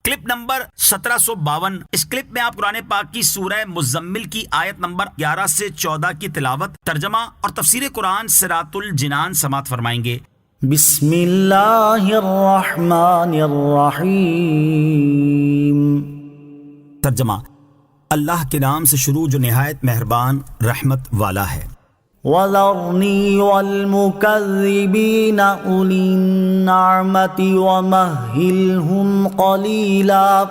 Clip number 1752۔ اس clip میں آپ قرآن پاک کی سورہ مزمل کی آیت نمبر 11 سے 14 کی تلاوت، ترجمہ اور تفسیر قرآن صراط الجنان سماعت فرمائیں گے۔ بسم اللہ الرحمن الرحیم۔ ترجمہ: اللہ کے نام سے شروع جو نہایت مہربان رحمت والا ہے۔ وَذَرْنِي وَالْمُكَذِّبِينَ أُولِي النَّعْمَةِ وَمَهِّلْهُمْ قَلِيلًا۔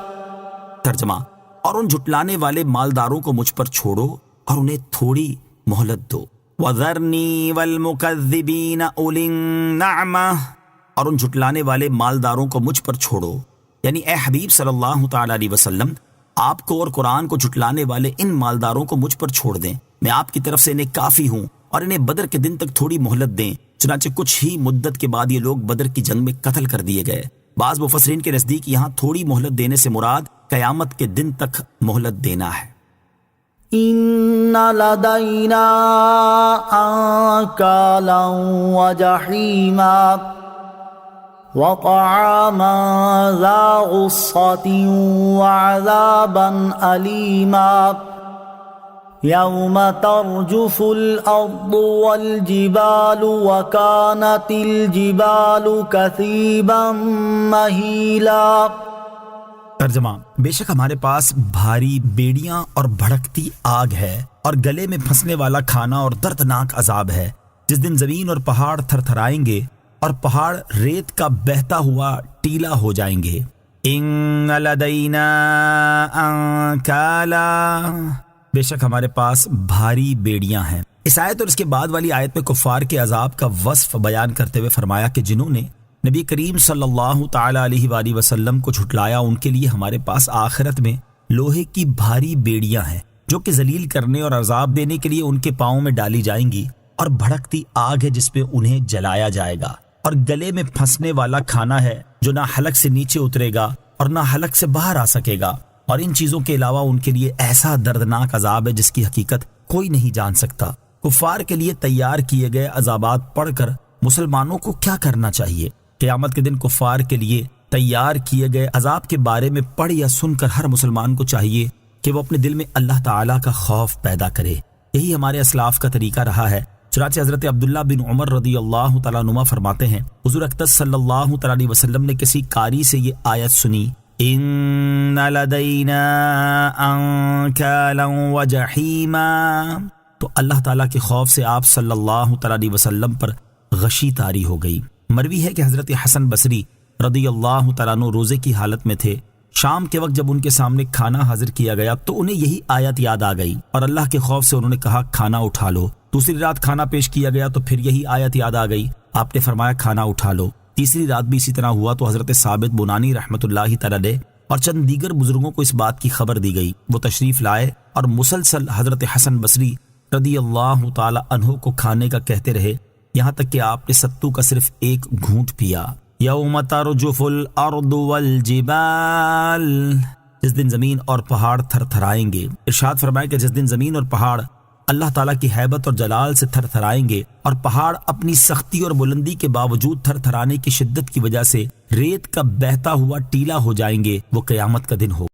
ترجمہ: اور ان جھٹلانے والے مالداروں کو مجھ پر چھوڑو اور انہیں تھوڑی مہلت دو۔ وَذَرْنِي وَالْمُكَذِّبِينَ أُولِي النَّعْمَةِ، اور ان جھٹلانے والے مالداروں کو مجھ پر چھوڑو، یعنی اے حبیب صلی اللہ تعالی علیہ وسلم، آپ کو اور قرآن کو جھٹلانے والے ان مالداروں کو مجھ پر چھوڑ دیں، میں آپ کی طرف سے انہیں کافی ہوں، اور انہیں بدر کے دن تک تھوڑی مہلت دیں۔ چنانچہ کچھ ہی مدت کے بعد یہ لوگ بدر کی جنگ میں قتل کر دیے گئے۔ بعض مفسرین کے نزدیک یہاں تھوڑی مہلت دینے سے مراد قیامت کے دن تک مہلت دینا ہے۔ ان لدینا انکالا وجحیما وطعاما ذا غصة وعذابا علیما یوم ترجف الارض والجبال وکانت الجبال کثیبا مہیلا۔ ترجمہ: بے شک ہمارے پاس بھاری بیڑیاں اور بھڑکتی آگ ہے، اور گلے میں پھنسنے والا کھانا اور دردناک عذاب ہے، جس دن زمین اور پہاڑ تھر تھرائیں گے اور پہاڑ ریت کا بہتا ہوا ٹیلا ہو جائیں گے۔ ان لدینا انکالا، بے شک ہمارے پاس بھاری بیڑیاں ہیں۔ اس آیت اور اس کے بعد والی آیت میں کفار کے عذاب کا وصف بیان کرتے ہوئے فرمایا کہ جنہوں نے نبی کریم صلی اللہ تعالی علیہ وآلہ وسلم کو جھٹلایا، ان کے لیے ہمارے پاس آخرت میں لوہے کی بھاری بیڑیاں ہیں، جو کہ ذلیل کرنے اور عذاب دینے کے لیے ان کے پاؤں میں ڈالی جائیں گی، اور بھڑکتی آگ ہے جس پہ انہیں جلایا جائے گا، اور گلے میں پھنسنے والا کھانا ہے جو نہ حلق سے نیچے اترے گا اور نہ حلق سے باہر آ سکے گا، اور ان چیزوں کے علاوہ ان کے لیے ایسا دردناک عذاب ہے جس کی حقیقت کوئی نہیں جان سکتا۔ کفار کے لیے تیار کیے گئے عذابات پڑھ کر مسلمانوں کو کیا کرنا چاہیے؟ قیامت کے دن کفار کے لیے تیار کیے گئے عذاب کے بارے میں پڑھ یا سن کر ہر مسلمان کو چاہیے کہ وہ اپنے دل میں اللہ تعالیٰ کا خوف پیدا کرے۔ یہی ہمارے اسلاف کا طریقہ رہا ہے۔ چنانچہ حضرت عبداللہ بن عمر رضی اللہ تعالیٰ عنہما فرماتے ہیں، حضور اقدس صلی اللہ تعالیٰ علیہ وسلم نے کسی قاری سے یہ آیت سنی، ان لدینا انکالا وجحیما، تو اللہ تعالیٰ کے خوف سے آپ صلی اللہ تعالیٰ علیہ وسلم پر غشی طاری ہو گئی۔ مروی ہے کہ حضرت حسن بصری رضی اللہ تعالیٰ عنہ روزے کی حالت میں تھے۔ شام کے وقت جب ان کے سامنے کھانا حاضر کیا گیا تو انہیں یہی آیت یاد آ گئی، اور اللہ کے خوف سے انہوں نے کہا کھانا اٹھا لو۔ دوسری رات کھانا پیش کیا گیا تو پھر یہی آیت یاد آ گئی، آپ نے فرمایا کھانا اٹھا لو۔ تیسری رات بھی اسی طرح ہوا تو حضرت ثابت بنانی رحمۃ اللہ تعالیٰ علیہ اور چند دیگر بزرگوں کو اس بات کی خبر دی گئی، وہ تشریف لائے اور مسلسل حضرت حسن بصری رضی اللہ تعالیٰ عنہ کو کھانے کا کہتے رہے، یہاں تک کہ آپ نے ستو کا صرف ایک گھونٹ پیا۔ یوم ترجف الارض والجبال، جس دن زمین اور پہاڑ تھر تھرائیں گے۔ ارشاد فرمایا کہ جس دن زمین اور پہاڑ اللہ تعالیٰ کی ہیبت اور جلال سے تھر تھرائیں گے، اور پہاڑ اپنی سختی اور بلندی کے باوجود تھر تھرانے کی شدت کی وجہ سے ریت کا بہتا ہوا ٹیلا ہو جائیں گے، وہ قیامت کا دن ہو۔